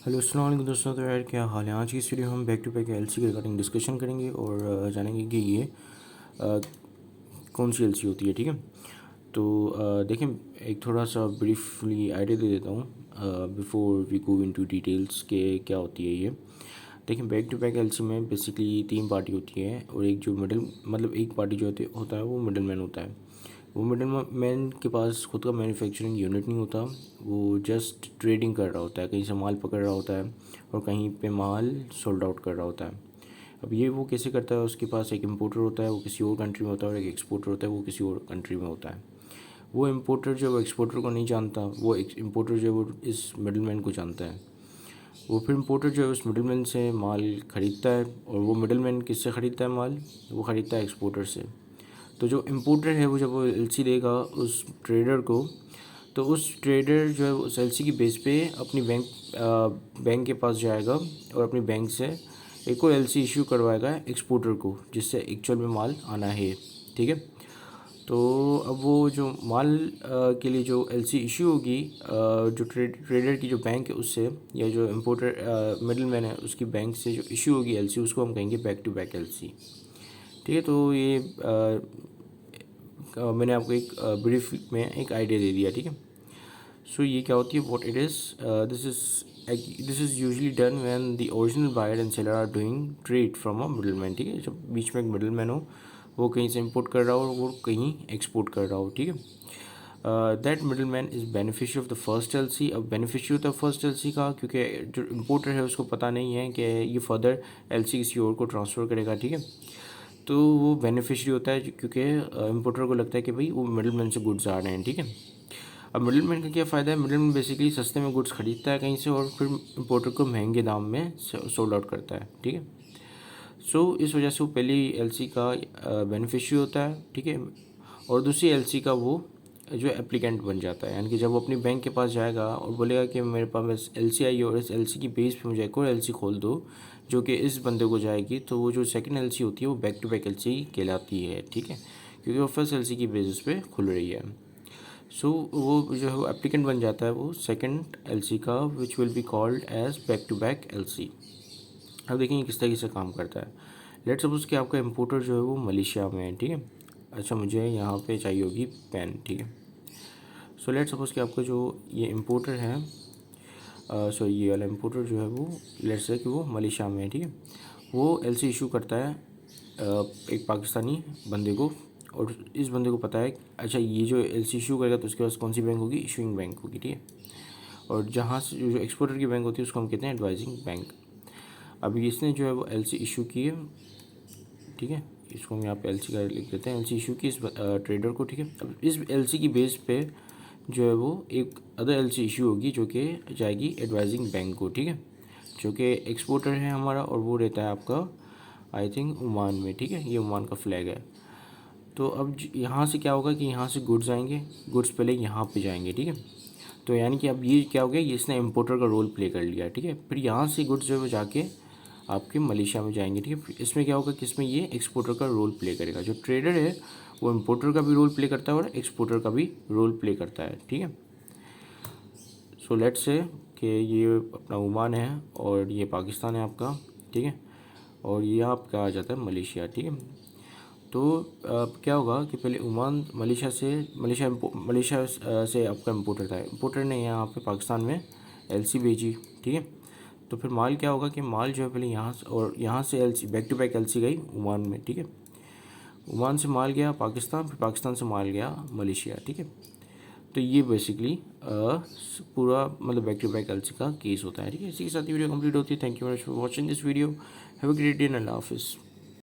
Hello अस्सलाम वालेकुम दोस्तों। तो यार क्या हाल है। आज की इस वीडियो हम बैक टू बैक एलसी के रिगार्डिंग डिस्कशन करेंगे और जानेंगे कि ये कौन सी एलसी होती है। ठीक है, तो देखें, एक थोड़ा सा ब्रीफली आइडिया दे देता हूँ before we go into details के क्या होती है ये। देखिए, बैक टू बैक एलसी में बेसिकली तीन पार्टी होती है और एक जो मिडल मतलब एक पार्टी जो होता है वो मिडल मैन होता है। वो मिडल मैन के पास खुद का मैन्युफैक्चरिंग यूनिट नहीं होता, वो जस्ट ट्रेडिंग कर रहा होता है, कहीं से माल पकड़ रहा होता है और कहीं पे माल सोल्ड आउट कर रहा होता है। अब ये वो कैसे करता है, उसके पास एक इम्पोर्टर होता है, वो किसी और कंट्री में होता है, और एक एक्सपोर्टर होता है, वो किसी और कंट्री में होता है। वो इम्पोर्टर जो है वो एक्सपोर्टर को नहीं जानता, वो इम्पोर्टर जो है वो इस मिडल मैन को जानता है। वो फिर इम्पोर्टर जो है उस मिडल मैन से माल ख़रीदता है, और वो मिडल मैन किससे ख़रीदता है माल, वो ख़रीदता है एक्सपोर्टर से। तो जो इम्पोर्टर है वो जब वो एलसी देगा उस ट्रेडर को, तो उस ट्रेडर जो है उस एलसी की बेस पे अपनी बैंक के पास जाएगा और अपनी बैंक से एक और एलसी इशू करवाएगा एक्सपोर्टर को, जिससे एक्चुअल में माल आना है। ठीक है, तो अब वो जो माल के लिए जो एलसी इशू होगी, जो ट्रेडर की जो बैंक है उससे, या जो इम्पोर्टर मिडल मैन है उसकी बैंक से जो इशू होगी एलसी, उसको हम कहेंगे बैक टू बैक एलसी। ठीक है, तो ये मैंने आपको एक ब्रीफ में एक आइडिया दे दिया। ठीक है, सो ये क्या होती है, what it is, this is usually done when the original buyer and seller are doing trade from a middle man. ठीक है, जब बीच में एक मिडल मैन हो, वो कहीं से इम्पोर्ट कर रहा हो और वो कहीं एक्सपोर्ट कर रहा हो। ठीक है, that middle man is beneficiary of the first L C. अब बेनिफिशियरी होता है फर्स्ट एल सी का, क्योंकि जो इम्पोर्टर है उसको पता नहीं है कि ये फर्दर एल सी किसी और को ट्रांसफ़र करेगा। ठीक है, तो वो बेनिफिशियरी होता है क्योंकि इम्पोर्टर को लगता है कि भाई वो मिडल मैन से गुड्स आ रहे हैं। ठीक है, अब मिडल मैन का क्या फ़ायदा है, मिडल मैन बेसिकली सस्ते में गुड्स खरीदता है कहीं से और फिर इम्पोर्टर को महंगे दाम में सोल्ड आउट करता है। ठीक है, सो इस वजह से वो पहली एलसी का बेनिफिशियरी होता है। ठीक है, और दूसरी एलसी का वो जो एप्लीकेंट बन जाता है, यानी कि जब वो अपनी बैंक के पास जाएगा और बोलेगा कि मेरे पास एलसी आई है और इस एलसी की बेस पे मुझे एक और एलसी खोल दो जो कि इस बंदे को जाएगी, तो वो जो सेकंड एलसी होती है वो बैक टू बैक एलसी कहलाती है। ठीक है, क्योंकि वो फर्स्ट एलसी की बेसिस पे खुल रही है। सो वो जो है एप्लीकेंट बन जाता है वो सेकंड एलसी का, which will be called as back to back LC. अब देखेंगे किस तरीके से काम करता है। लेट सपोज कि आपका इम्पोर्टर जो है वो मलेशिया में है। ठीक है, अच्छा मुझे यहाँ पे चाहिए होगी पेन। ठीक है, सो लेट सपोज कि आपका जो ये इम्पोर्टर है, सॉरी ये वाला इम्पोर्टर जो है वो लेट से कि वो मलेशिया में है। ठीक है, वो एलसी इशू करता है एक पाकिस्तानी बंदे को, और इस बंदे को पता है अच्छा ये जो एलसी इशू करेगा तो उसके पास कौन सी बैंक होगी, इशूइंग बैंक होगी। ठीक है, और जहाँ से जो एक्सपोर्टर की बैंक होती है उसको हम कहते हैं एडवाइजिंग बैंक। अभी इसने जो है वो एलसी इशू की है। ठीक है, इसको हम यहाँ पे एलसी का लिख देते हैं, एलसी इशू की इस ट्रेडर को। ठीक है, अब इस एलसी की बेस पे जो है वो एक अदर एलसी इशू होगी जो कि जाएगी एडवाइजिंग बैंक को। ठीक है, जो कि एक्सपोर्टर है हमारा और वो रहता है आपका आई थिंक ओमान में। ठीक है, ये ओमान का फ्लैग है। तो अब यहाँ से क्या होगा कि यहाँ से गुड्स आएंगे, गुड्स पहले यहाँ पे जाएंगे। ठीक है, तो यानी कि अब ये क्या हो गया, ये इसने इम्पोर्टर का रोल प्ले कर लिया। ठीक है, फिर यहाँ से गुड्स जो है वो जाके आपके मलेशिया में जाएंगे। ठीक है, फिर इसमें क्या होगा कि इसमें ये एक्सपोर्टर का रोल प्ले करेगा। जो ट्रेडर है वो इम्पोर्टर का भी रोल प्ले करता है और एक्सपोर्टर का भी रोल प्ले करता है। ठीक है, सो लेट्स से कि ये अपना ओमान है और ये पाकिस्तान है आपका। ठीक है, और ये आपका आ जाता है मलेशिया। ठीक है, तो अब क्या होगा कि पहले ओमान मलेशिया से आपका इम्पोर्टर था, इम्पोर्टर ने यहाँ पे पाकिस्तान में एलसी भेजी। ठीक है, तो फिर माल क्या होगा कि माल जो है पहले यहाँ से और यहाँ से LC back to back LC गई ओमान में। ठीक है, ओमान से माल गया पाकिस्तान, फिर पाकिस्तान से माल गया मलेशिया। ठीक है, तो ये बेसिकली पूरा मतलब बैक टू बैक एलसी का केस होता है। ठीक है, इसी के साथ ये वीडियो कंप्लीट होती है। Thank you very much for watching this video. Have a great day and Allah हाफिज़।